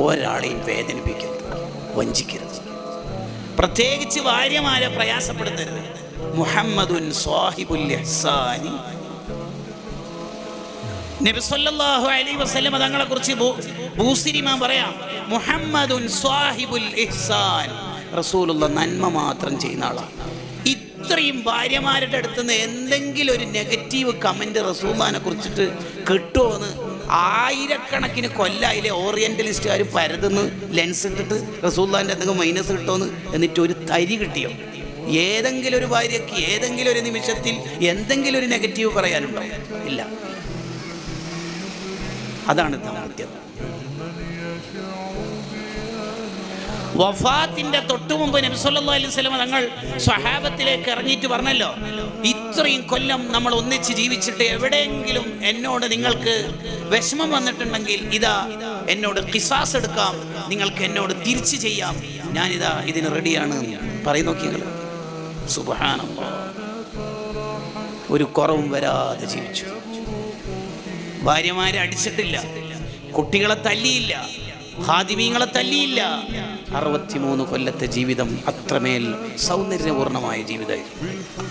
ഒരാളെയും വേദനിപ്പിക്കരുത്, വഞ്ചിക്കരുത്. പ്രത്യേകിച്ച് ഭാര്യമാരെ പ്രയാസപ്പെടുത്തരുത്. മുഹമ്മദുൻ സ്വാഹിബുൽ ഇഹ്സാനി. നബി സല്ലല്ലാഹു അലൈഹി വസല്ലം തങ്ങളെ കുറിച്ച് ബൂസിരി ഇമാം പറയാം, മുഹമ്മദുൻ സ്വാഹിബുൽ ഇഹ്സാൻ. റസൂലുള്ള നന്മ മാത്രം ചെയ്യുന്ന ആളാണ്. ഇത്രയും ഭാര്യമാരുടെ അടുത്തുനിന്ന് എന്തെങ്കിലും ഒരു നെഗറ്റീവ് കമന്റ് റസൂലുള്ളാഹിനെ കുറിച്ചിട്ട് കിട്ടുമോന്ന് ആയിരക്കണക്കിന് കൊല്ലായിലെ ഓറിയന്റലിസ്റ്റുകാർ പരതുന്നു. ലെൻസ് ഇട്ടിട്ട് റസൂലുള്ളാഹിന്റെ എന്തെങ്കിലും മൈനസ് കിട്ടുമോന്ന്. എന്നിട്ട് ഒരു തരി കിട്ടിയോ? ഏതെങ്കിലും ഒരു ഭാര്യയ്ക്ക് ഏതെങ്കിലും ഒരു നിമിഷത്തിൽ എന്തെങ്കിലും ഒരു നെഗറ്റീവ് പറയാനുണ്ടോ? ഇല്ല. അതാണ് ദാമ്പത്യം. വഫാത്തിന്റെ തൊട്ടു മുമ്പ് നബി സല്ലല്ലാഹു അലൈഹി വസല്ലം തങ്ങൾ സ്വഹാബത്തിലേക്ക് ഇറങ്ങിയിട്ട് പറഞ്ഞല്ലോ, ഇത്രയും കൊല്ലം നമ്മൾ ഒന്നിച്ച് ജീവിച്ചിട്ട് എവിടെയെങ്കിലും എന്നോട് നിങ്ങൾക്ക് വിഷമം വന്നിട്ടുണ്ടെങ്കിൽ ഇതാ എന്നോട് ഖിസാസ് എടുക്കാം, നിങ്ങൾക്ക് എന്നോട് തിരിച്ചു ചെയ്യാം, ഞാനിതാ ഇതിന് റെഡിയാണ് പറയും. നോക്കിയത് സുബ്ഹാനല്ലാഹ്. ഒരു കുറവും വരാതെ ജീവിച്ചു. ഭാര്യമാരെ അടിച്ചിട്ടില്ല, കുട്ടികളെ തല്ലിയില്ല, ഖാദിമീങ്ങളെ തല്ലിയില്ല. 63 കൊല്ലത്തെ ജീവിതം അത്രമേൽ സൗന്ദര്യപൂർണമായ ജീവിതമായിരുന്നു.